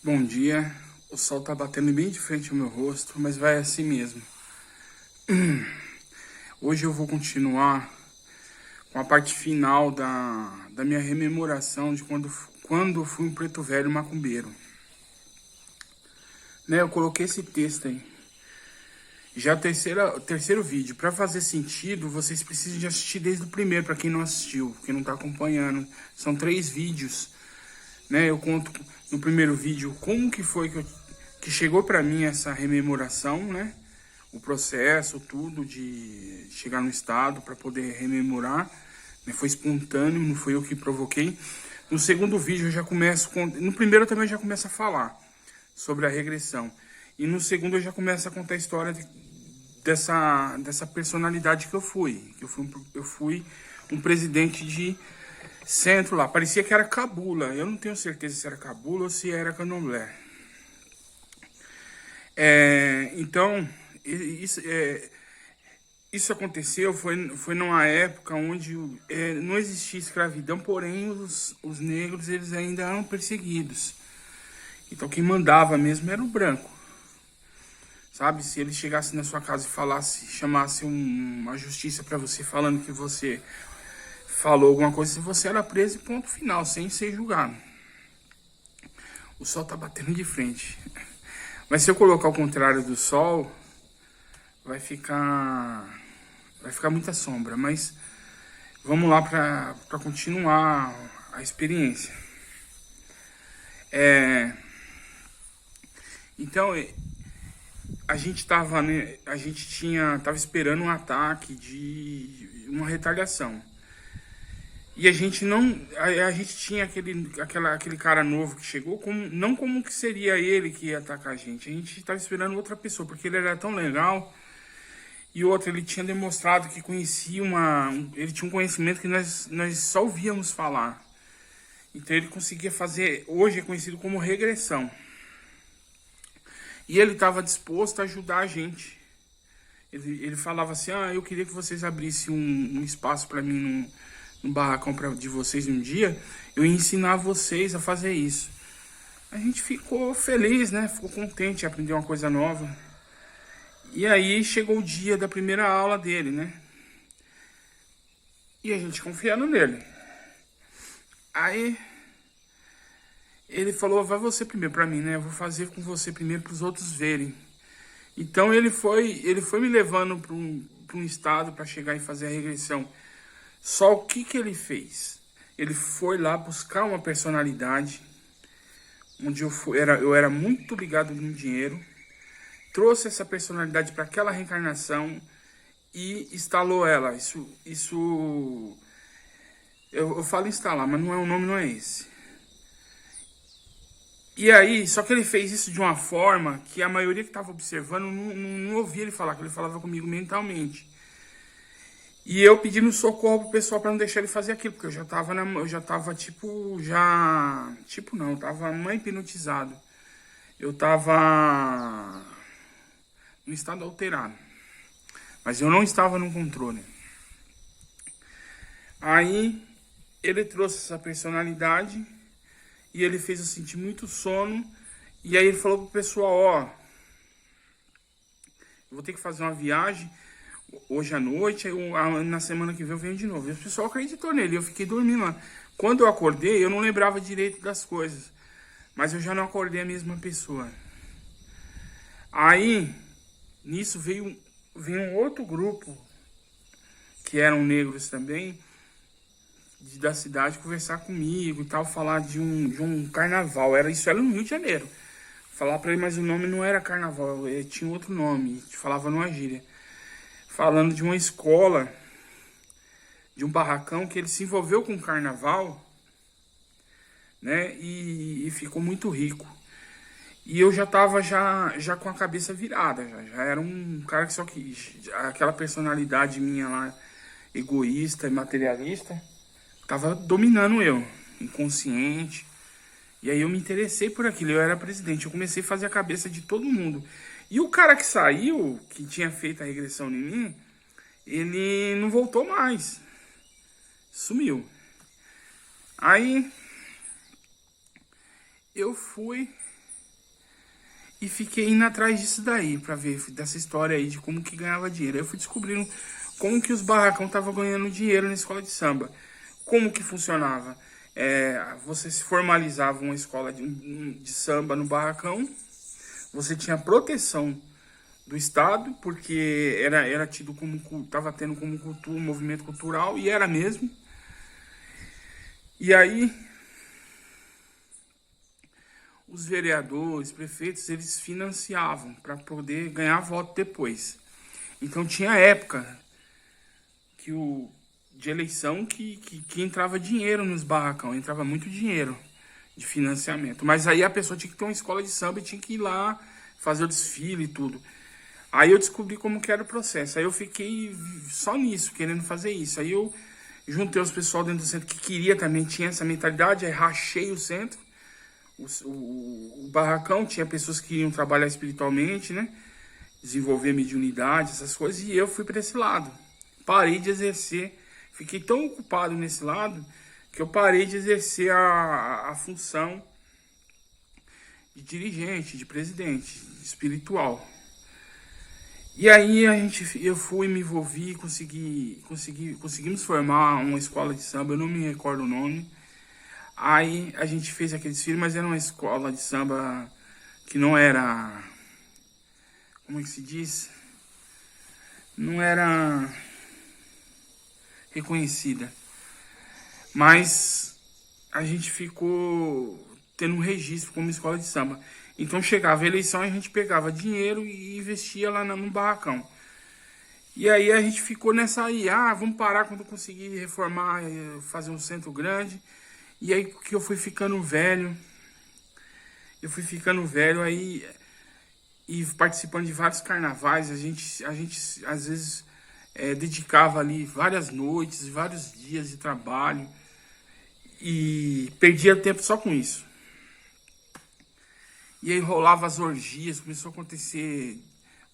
Bom dia, o sol tá batendo bem de frente ao meu rosto, mas vai assim mesmo. Hoje eu vou continuar com a parte final da minha rememoração de quando eu fui um preto velho macumbeiro. Né, eu coloquei esse texto aí. Já o terceiro vídeo. Para fazer sentido, vocês precisam de assistir desde o primeiro, para quem não assistiu, quem não tá acompanhando. São 3 vídeos, né? Eu conto no primeiro vídeo como que foi que chegou para mim essa rememoração, né? O processo, tudo de chegar no estado para poder rememorar, né? Foi espontâneo, não foi eu que provoquei. No segundo vídeo eu já começo no primeiro eu também já começo a falar sobre a regressão. E no segundo eu já começo a contar a história dessa personalidade que eu fui. Eu fui um presidente de centro lá. Parecia que era cabula. Eu não tenho certeza se era cabula ou se era candomblé. Então, isso aconteceu, foi numa época onde não existia escravidão, porém os negros eles ainda eram perseguidos. Então quem mandava mesmo era o branco. Sabe, se ele chegasse na sua casa e chamasse uma justiça para você falando que você falou alguma coisa, se você era preso e ponto final, sem ser julgado. O sol tá batendo de frente. Mas se eu colocar o contrário do sol, vai ficar muita sombra. Mas vamos lá para continuar a experiência. Então, a gente tava, né, tava esperando um ataque de uma retaliação. E a gente tinha aquele cara novo que chegou, não como que seria ele que ia atacar a gente. A gente estava esperando outra pessoa, porque ele era tão legal. E outra, ele tinha demonstrado que conhecia ele tinha um conhecimento que nós só ouvíamos falar. Então ele conseguia fazer, hoje é conhecido como regressão. E ele estava disposto a ajudar a gente. Ele falava assim, eu queria que vocês abrissem um espaço para mim no barracão de vocês um dia, eu ia ensinar vocês a fazer isso. A gente ficou feliz, né? Ficou contente em aprender uma coisa nova. E aí chegou o dia da primeira aula dele, né? E a gente confiando nele. Aí ele falou, vai você primeiro pra mim, né? Eu vou fazer com você primeiro para os outros verem. Então ele foi me levando para um estado para chegar e fazer a regressão. Só o que ele fez? Ele foi lá buscar uma personalidade onde eu era muito ligado no dinheiro, trouxe essa personalidade para aquela reencarnação e instalou ela. Eu falo instalar, mas o nome não é esse. E aí, só que ele fez isso de uma forma que a maioria que estava observando não ouvia ele falar, que ele falava comigo mentalmente. E eu pedindo socorro pro pessoal para não deixar ele fazer aquilo, porque eu tava eu tava hipnotizado. Eu tava no estado alterado. Mas eu não estava no controle. Aí ele trouxe essa personalidade e ele fez eu sentir muito sono. E aí ele falou pro pessoal, eu vou ter que fazer uma viagem hoje à noite, na semana que vem eu venho de novo. E o pessoal acreditou nele, eu fiquei dormindo lá. Quando eu acordei, eu não lembrava direito das coisas. Mas eu já não acordei a mesma pessoa. Aí, nisso veio um outro grupo, que eram negros também, da cidade, conversar comigo e tal, falar de um carnaval. Isso era no Rio de Janeiro. Falar pra ele, mas o nome não era carnaval, tinha outro nome, falava numa gíria. Falando de uma escola, de um barracão que ele se envolveu com o carnaval, né? E ficou muito rico. E eu já tava já com a cabeça virada, já era um cara que só quis. Aquela personalidade minha lá, egoísta e materialista, tava dominando eu, inconsciente. E aí eu me interessei por aquilo, eu era presidente, eu comecei a fazer a cabeça de todo mundo. E o cara que saiu, que tinha feito a regressão em mim, ele não voltou mais. Sumiu. Aí eu fui e fiquei indo atrás disso daí, pra ver dessa história aí de como que ganhava dinheiro. Aí eu fui descobrindo como que os barracão estavam ganhando dinheiro na escola de samba. Como que funcionava? Você se formalizava uma escola de samba no barracão, você tinha proteção do Estado, porque era tido como, estava tendo como cultura, um movimento cultural, e era mesmo. E aí, os vereadores, prefeitos, eles financiavam para poder ganhar voto depois. Então tinha época de eleição que entrava dinheiro nos barracão, entrava muito dinheiro de financiamento. Mas aí a pessoa tinha que ter uma escola de samba e tinha que ir lá fazer o desfile e tudo. Aí eu descobri como que era o processo. Aí eu fiquei só nisso, querendo fazer isso. Aí eu juntei os pessoal dentro do centro que queria também, tinha essa mentalidade, aí rachei o centro. O barracão tinha pessoas que iam trabalhar espiritualmente, né? Desenvolver mediunidade, essas coisas, e eu fui para esse lado. Parei de exercer, fiquei tão ocupado nesse lado que eu parei de exercer a função de dirigente, de presidente, espiritual. E aí eu fui, me envolvi, conseguimos formar uma escola de samba, eu não me recordo o nome. Aí a gente fez aquele desfile, mas era uma escola de samba que não era, como é que se diz? Não era reconhecida. Mas a gente ficou tendo um registro como escola de samba. Então chegava a eleição, a gente pegava dinheiro e investia lá no barracão. E aí a gente ficou nessa aí, vamos parar quando conseguir reformar, fazer um centro grande. E aí que eu fui ficando velho, aí e participando de vários carnavais, a gente às vezes dedicava ali várias noites, vários dias de trabalho e perdia tempo só com isso. E aí rolava as orgias, começou a acontecer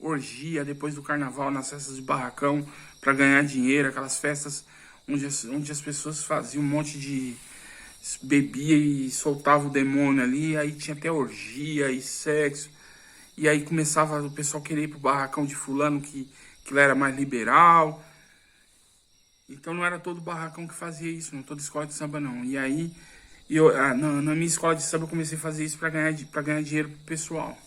orgia depois do carnaval nas festas de barracão para ganhar dinheiro, aquelas festas onde as pessoas faziam um monte de bebia e soltava o demônio ali, aí tinha até orgia e sexo. E aí começava o pessoal querer ir pro barracão de fulano que lá era mais liberal. Então não era todo barracão que fazia isso, não toda escola de samba não. E aí na minha escola de samba eu comecei a fazer isso para ganhar dinheiro pro pessoal.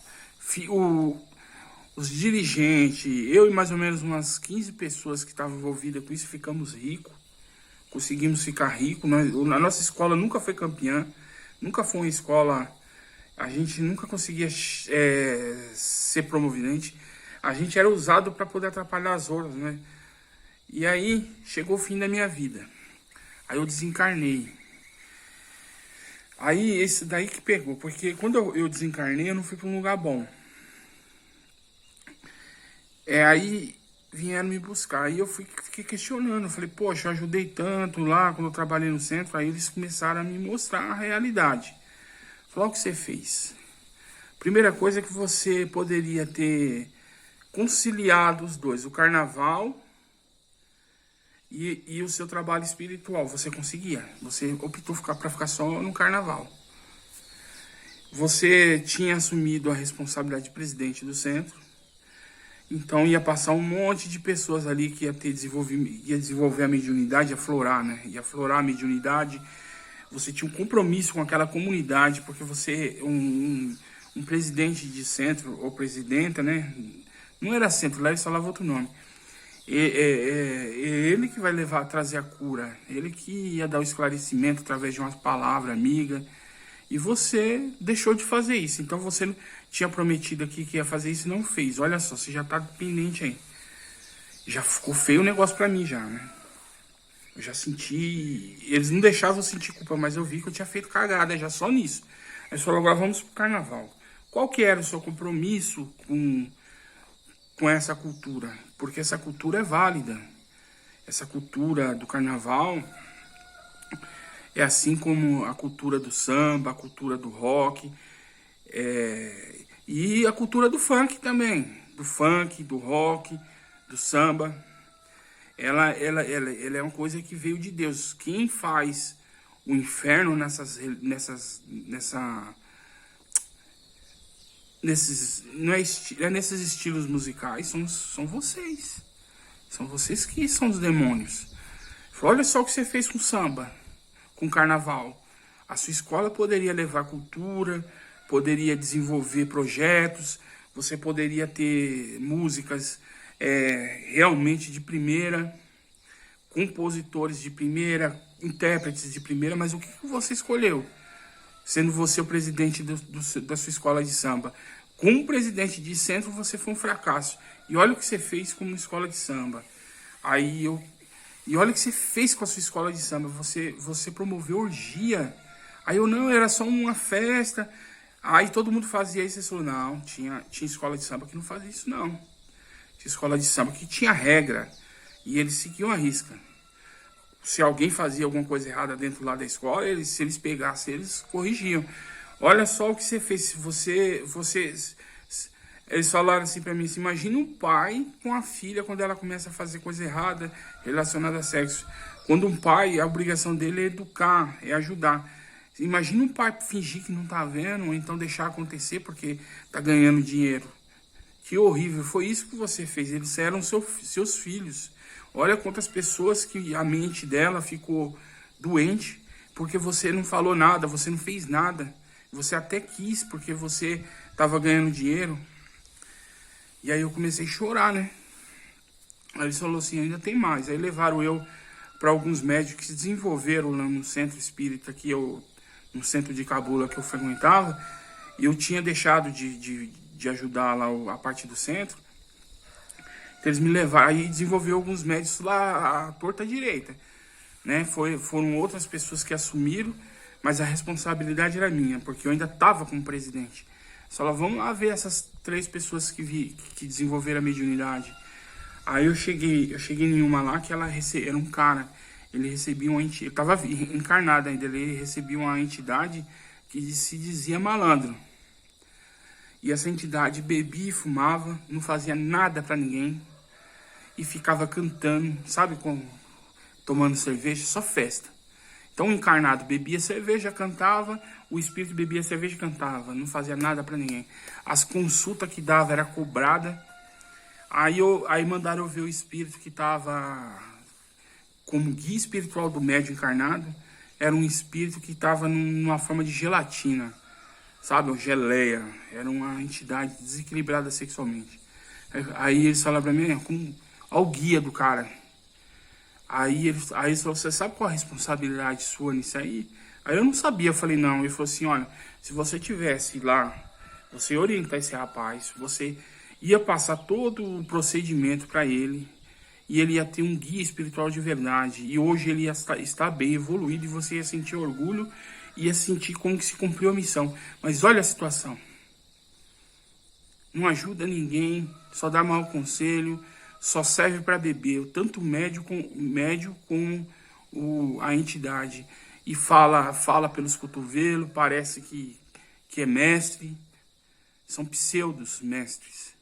Os dirigentes, eu e mais ou menos umas 15 pessoas que estavam envolvidas com isso, ficamos ricos. Conseguimos ficar ricos. A nossa escola nunca foi campeã, nunca foi uma escola. A gente nunca conseguia ser promovidente. A gente era usado para poder atrapalhar as outras, né? E aí chegou o fim da minha vida. Aí eu desencarnei. Aí esse daí que pegou, porque quando eu desencarnei, eu não fui para um lugar bom. Aí vieram me buscar. Aí eu fiquei questionando. Eu falei, poxa, eu ajudei tanto lá quando eu trabalhei no centro. Aí eles começaram a me mostrar a realidade. Falaram, o que você fez? Primeira coisa é que você poderia ter conciliado os dois, o carnaval e o seu trabalho espiritual. Você conseguia. Você optou para ficar só no carnaval. Você tinha assumido a responsabilidade de presidente do centro. Então ia passar um monte de pessoas ali que ia desenvolver a mediunidade, ia aflorar, né? Ia aflorar a mediunidade. Você tinha um compromisso com aquela comunidade, porque você, um presidente de centro, ou presidenta, né? Não era centro, lá eles falavam outro nome. É ele que vai trazer a cura. Ele que ia dar o esclarecimento através de uma palavra amiga. E você deixou de fazer isso. Então você tinha prometido aqui que ia fazer isso e não fez. Olha só, você já tá dependente aí. Já ficou feio o negócio pra mim já, né? Eu já senti... Eles não deixavam eu sentir culpa, mas eu vi que eu tinha feito cagada já só nisso. Aí eles falaram, agora vamos pro carnaval. Qual que era o seu compromisso com essa cultura? Porque essa cultura é válida. Essa cultura do carnaval é assim como a cultura do samba, a cultura do rock, e a cultura do funk também. Do funk, do rock, do samba. Ela é uma coisa que veio de Deus. Quem faz o inferno não é nesses estilos musicais, são vocês. São vocês que são os demônios. Olha só o que você fez com samba, com carnaval. A sua escola poderia levar cultura, poderia desenvolver projetos, você poderia ter músicas realmente de primeira, compositores de primeira, intérpretes de primeira, mas o que você escolheu? Sendo você o presidente da sua escola de samba. Como presidente de centro, você foi um fracasso. E olha o que você fez como escola de samba. E olha o que você fez com a sua escola de samba. Você promoveu orgia. Aí não, era só uma festa. Aí todo mundo fazia isso. Você falou, não, tinha escola de samba que não fazia isso, não. Tinha escola de samba que tinha regra. E eles seguiam a risca. Se alguém fazia alguma coisa errada dentro lá da escola, se eles pegassem, eles corrigiam. Olha só o que você fez. Eles falaram assim pra mim, assim, imagina um pai com a filha quando ela começa a fazer coisa errada relacionada a sexo. Quando um pai, a obrigação dele é educar, é ajudar. Imagina um pai fingir que não tá vendo, ou então deixar acontecer porque tá ganhando dinheiro. Que horrível, foi isso que você fez. Eles eram seus filhos. Olha quantas pessoas que a mente dela ficou doente porque você não falou nada, você não fez nada. Você até quis porque você estava ganhando dinheiro. E aí eu comecei a chorar, né? Aí eles falaram assim, ainda tem mais. Aí levaram eu para alguns médicos que se desenvolveram lá no centro espírita, no centro de Cabula que eu frequentava. E eu tinha deixado de ajudar lá a parte do centro. Então eles me levaram e desenvolveu alguns médicos lá à torta direita, né? Foram outras pessoas que assumiram, mas a responsabilidade era minha, porque eu ainda estava como presidente. Só lá, vamos lá ver essas 3 pessoas que desenvolveram a mediunidade. Aí eu cheguei em uma lá que era um cara, ele recebia uma entidade, eu estava encarnado ainda, ele recebia uma entidade que se dizia malandro. E essa entidade bebia e fumava, não fazia nada para ninguém. E ficava cantando, sabe, tomando cerveja, só festa. Então o encarnado bebia cerveja, cantava, o espírito bebia cerveja e cantava, não fazia nada para ninguém. As consultas que dava era cobrada. Aí mandaram eu ver o espírito que estava como guia espiritual do médium encarnado. Era um espírito que estava numa forma de gelatina, sabe, uma geleia. Era uma entidade desequilibrada sexualmente. Aí eles falaram para mim, olha o guia do cara. Aí eles falaram, você sabe qual a responsabilidade sua nisso aí? Aí eu não sabia, eu falei, não. Ele falou assim, olha, se você tivesse lá, você ia orientar esse rapaz, você ia passar todo o procedimento para ele, e ele ia ter um guia espiritual de verdade, e hoje ele ia estar bem evoluído, e você ia sentir orgulho, ia sentir como que se cumpriu a missão. Mas olha a situação. Não ajuda ninguém, só dá mau conselho, só serve para beber, tanto o médio como a entidade. E fala pelos cotovelos, parece que é mestre. São pseudos mestres.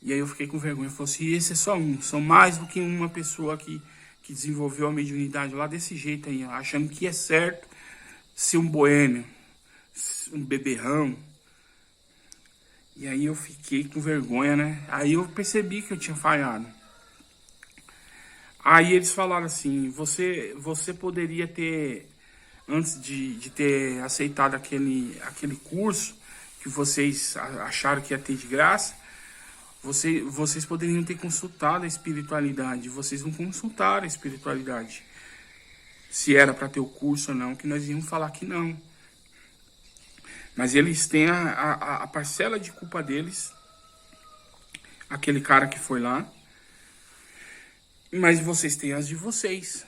E aí eu fiquei com vergonha. Eu falei assim, esse é só um. São mais do que uma pessoa que desenvolveu a mediunidade lá desse jeito aí, achando que é certo ser um boêmio, um beberrão. E aí eu fiquei com vergonha, né? Aí eu percebi que eu tinha falhado. Aí eles falaram assim, você poderia ter, antes de ter aceitado aquele curso que vocês acharam que ia ter de graça, vocês poderiam ter consultado a espiritualidade. Vocês não consultaram a espiritualidade. Se era para ter o curso ou não, que nós íamos falar que não. Mas eles têm a parcela de culpa deles, aquele cara que foi lá. Mas vocês têm as de vocês.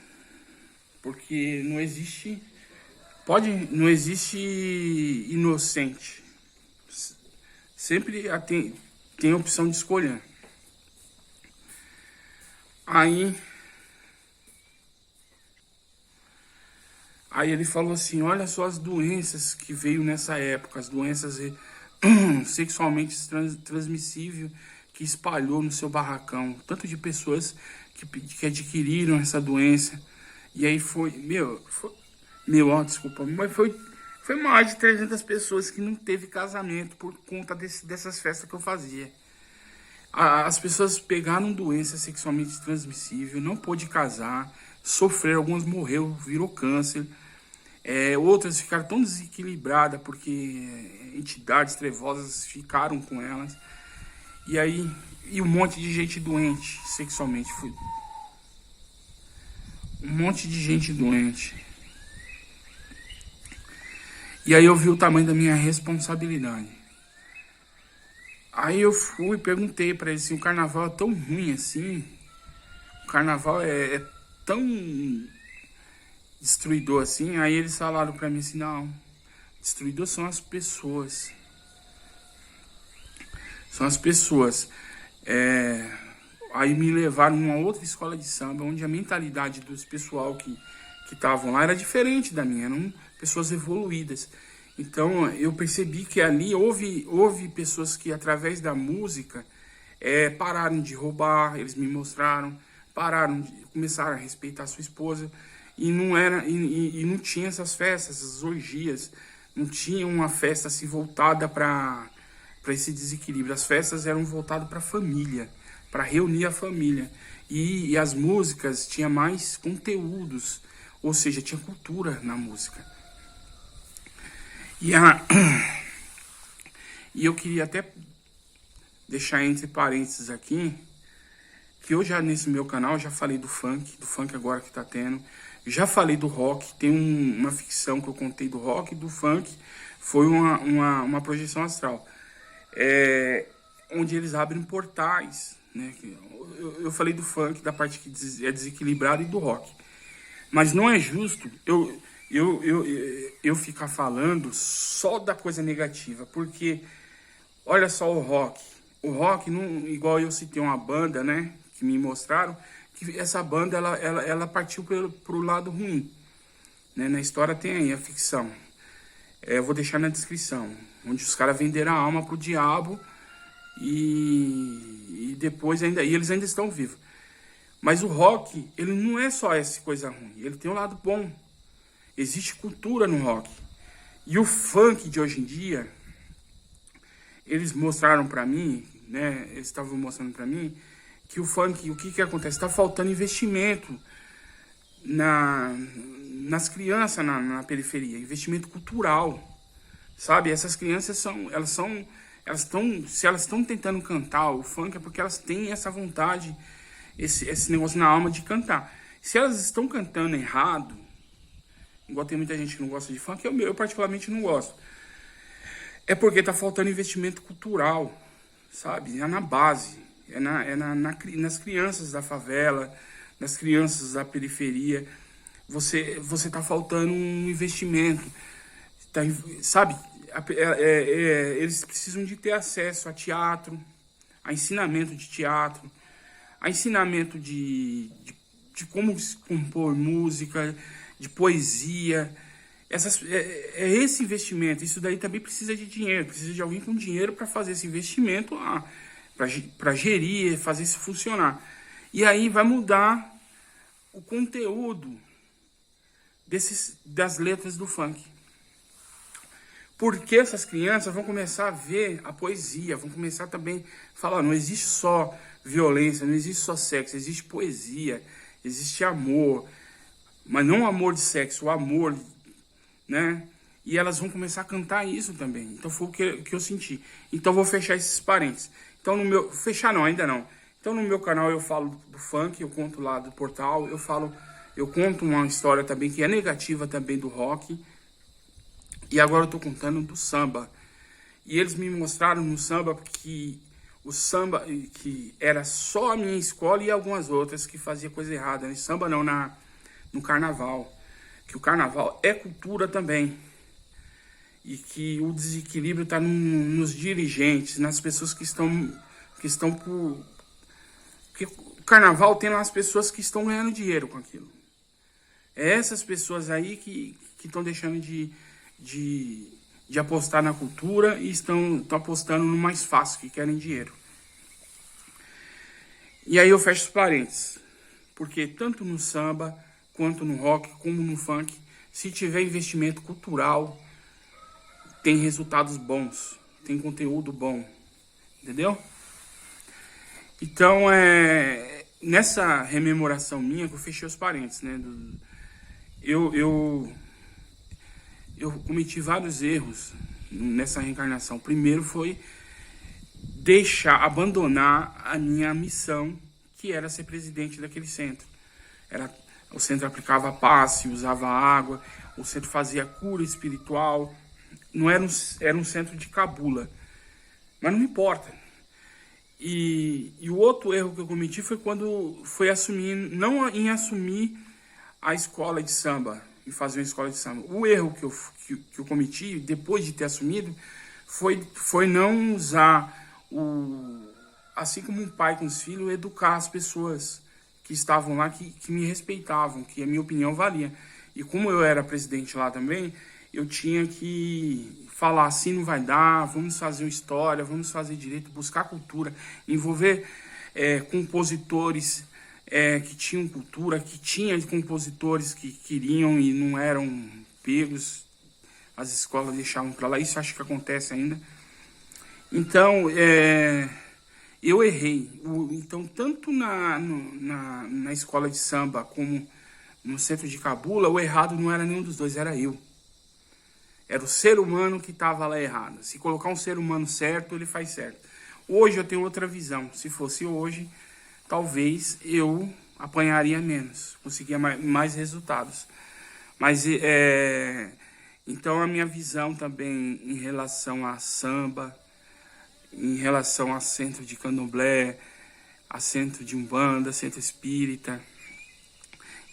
Porque não existe inocente. Sempre tem a opção de escolher. Aí ele falou assim, olha só as doenças que veio nessa época, as doenças sexualmente transmissíveis que espalhou no seu barracão. Tanto de pessoas que adquiriram essa doença. E aí desculpa, mas Foi mais de 300 pessoas que não teve casamento por conta dessas festas que eu fazia. As pessoas pegaram doença sexualmente transmissível, não pôde casar, sofreram, algumas morreu, virou câncer. Outras ficaram tão desequilibradas porque entidades trevosas ficaram com elas. E aí, um monte de gente doente sexualmente. Um monte de gente doente. E aí eu vi o tamanho da minha responsabilidade. Aí eu fui e perguntei pra ele assim, o carnaval é tão ruim assim? O carnaval é tão destruidor assim? Aí eles falaram pra mim assim, não, destruidor são as pessoas. São as pessoas. Aí me levaram numa outra escola de samba, onde a mentalidade dos pessoal que estavam lá era diferente da minha, eram pessoas evoluídas. Então eu percebi que ali houve pessoas que através da música pararam de roubar, eles me mostraram, começaram a respeitar a sua esposa, e não tinha essas festas, essas orgias, não tinha uma festa assim voltada para esse desequilíbrio. As festas eram voltadas para a família, para reunir a família. E as músicas tinham mais conteúdos, ou seja, tinha cultura na música. E eu queria até deixar entre parênteses aqui, que eu já nesse meu canal já falei do funk agora que tá tendo. Já falei do rock, tem uma ficção que eu contei do rock e do funk, foi uma projeção astral. Onde eles abrem portais, né? Eu falei do funk, da parte que é desequilibrada, e do rock. Mas não é justo eu ficar falando só da coisa negativa, porque olha só o rock. O rock, não, igual eu citei uma banda, né, que me mostraram, que essa banda ela partiu pro lado ruim. Né? Na história tem aí a ficção. Eu vou deixar na descrição, onde os caras venderam a alma pro diabo e depois e eles ainda estão vivos. Mas o rock, ele não é só essa coisa ruim, ele tem um lado bom. Existe cultura no rock. E o funk de hoje em dia, eles mostraram pra mim, né, eles estavam mostrando pra mim, que o funk, o que acontece? Tá faltando investimento nas crianças na periferia, investimento cultural, sabe? Essas crianças se elas estão tentando cantar o funk é porque elas têm essa vontade, esse negócio na alma de cantar. Se elas estão cantando errado, igual tem muita gente que não gosta de funk, eu particularmente não gosto, é porque tá faltando investimento cultural, sabe? É na base, nas crianças da favela, nas crianças da periferia. Você tá faltando um investimento, sabe? Eles precisam de ter acesso a teatro, a ensinamento de teatro, a ensinamento de como compor música, de poesia. Esse investimento, isso daí também precisa de dinheiro, precisa de alguém com dinheiro para fazer esse investimento, para gerir, fazer isso funcionar. E aí vai mudar o conteúdo das letras do funk. Porque essas crianças vão começar a ver a poesia, vão começar também a falar, não existe só violência, não existe só sexo, existe poesia, existe amor, mas não o amor de sexo, o amor, né? E elas vão começar a cantar isso também. Então foi o que eu senti. Então vou fechar esses parênteses. Então fechar não, ainda não. Então no meu canal eu falo do funk, eu conto lá do portal, eu conto uma história também que é negativa também do rock. E agora eu tô contando do samba. E eles me mostraram no samba que o samba que era só a minha escola e algumas outras que fazia coisa errada. No samba não, no carnaval. Que o carnaval é cultura também. E que o desequilíbrio está nos dirigentes, nas pessoas que estão por... Porque o carnaval tem lá as pessoas que estão ganhando dinheiro com aquilo. É essas pessoas aí que estão deixando de apostar na cultura e estão apostando no mais fácil, que querem dinheiro. E aí eu fecho os parênteses. Porque tanto no samba, quanto no rock, como no funk, se tiver investimento cultural, tem resultados bons, tem conteúdo bom, entendeu? Então, nessa rememoração minha, que eu fechei os parênteses, né? Eu cometi vários erros nessa reencarnação. Primeiro foi abandonar a minha missão, que era ser presidente daquele centro. O centro aplicava passe, usava água, o centro fazia cura espiritual. Não era um centro de cabula, mas não me importa. E o outro erro que eu cometi foi quando foi não em assumir a escola de samba, e fazer uma escola de samba. O erro que eu cometi, depois de ter assumido, foi não usar, assim como um pai com os filhos, educar as pessoas que estavam lá, que me respeitavam, que a minha opinião valia. E como eu era presidente lá também, eu tinha que falar assim: não vai dar, vamos fazer história, vamos fazer direito, buscar cultura, envolver compositores que tinham cultura, que tinha compositores que queriam e não eram pegos, as escolas deixavam para lá. Isso acho que acontece ainda. Então, eu errei. Então, tanto na escola de samba como no centro de cabula, o errado não era nenhum dos dois, era eu. Era o ser humano que estava lá errado. Se colocar um ser humano certo, ele faz certo. Hoje eu tenho outra visão. Se fosse hoje, talvez eu apanharia menos, conseguia mais resultados. Mas, então, a minha visão também em relação a samba, em relação a centro de candomblé, a centro de umbanda, centro espírita,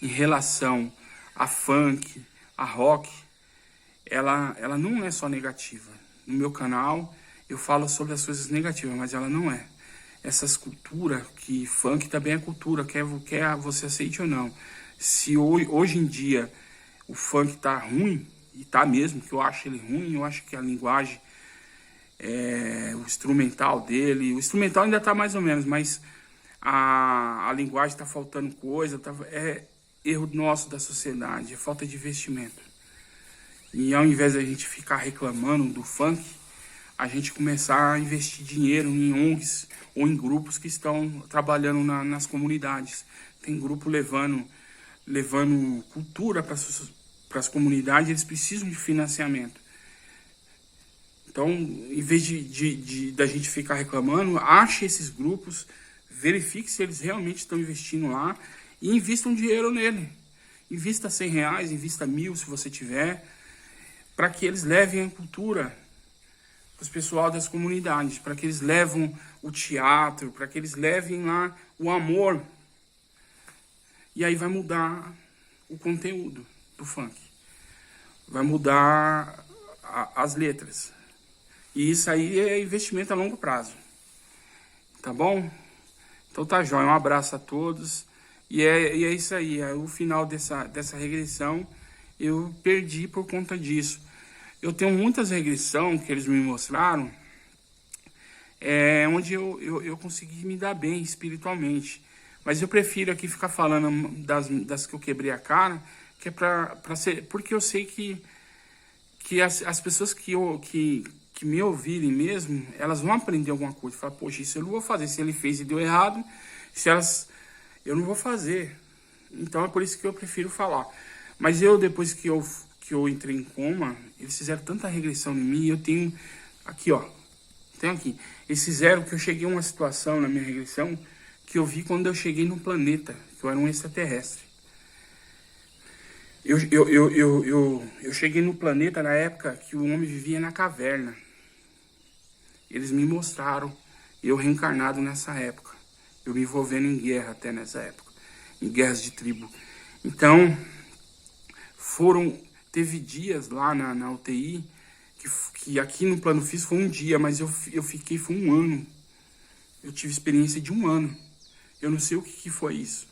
em relação a funk, a rock, ela não é só negativa. No meu canal eu falo sobre as coisas negativas, mas ela não é. Essas culturas, que funk também é cultura, quer você aceite ou não. Se hoje em dia o funk tá ruim, e tá mesmo, que eu acho ele ruim, eu acho que a linguagem, o instrumental dele, o instrumental ainda tá mais ou menos, mas a linguagem tá faltando coisa, é erro nosso da sociedade, é falta de investimento. E ao invés de a gente ficar reclamando do funk, a gente começar a investir dinheiro em ONGs ou em grupos que estão trabalhando nas comunidades. Tem grupo levando cultura para as comunidades, eles precisam de financiamento. Então, em vez da gente ficar reclamando, ache esses grupos, verifique se eles realmente estão investindo lá e invistam dinheiro nele. Invista R$100, invista 1.000 se você tiver, para que eles levem a cultura para o pessoal das comunidades, para que eles levem o teatro, para que eles levem lá o amor. E aí vai mudar o conteúdo do funk. Vai mudar as letras. E isso aí é investimento a longo prazo. Tá bom? Então tá jóia. Um abraço a todos. E é isso aí. O final dessa regressão eu perdi por conta disso. Eu tenho muitas regressões que eles me mostraram, onde eu consegui me dar bem espiritualmente. Mas eu prefiro aqui ficar falando das que eu quebrei a cara, que é pra ser, porque eu sei que as pessoas que me ouvirem mesmo, elas vão aprender alguma coisa. Falar, poxa, isso eu não vou fazer. Se ele fez e deu errado, eu não vou fazer. Então é por isso que eu prefiro falar. Mas depois que eu entrei em coma, eles fizeram tanta regressão em mim, eu tenho aqui, ó. Tenho aqui. Eles fizeram que eu cheguei a uma situação na minha regressão que eu vi quando eu cheguei no planeta, que eu era um extraterrestre. Eu cheguei no planeta na época que o homem vivia na caverna. Eles me mostraram, eu reencarnado nessa época. Eu me envolvendo em guerra até nessa época. Em guerras de tribo. Então, teve dias lá na UTI, que aqui no plano físico foi um dia, mas eu fiquei, foi um ano. Eu tive experiência de um ano. Eu não sei o que foi isso.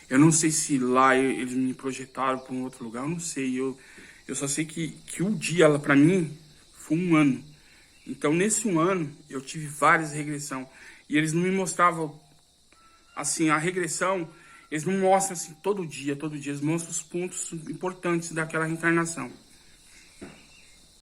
Eu não sei se lá eles me projetaram para um outro lugar, eu não sei. Eu só sei que o dia lá para mim foi um ano. Então nesse um ano eu tive várias regressões. E eles não me mostravam assim, a regressão, eles não mostram assim todo dia, eles mostram os pontos importantes daquela reencarnação.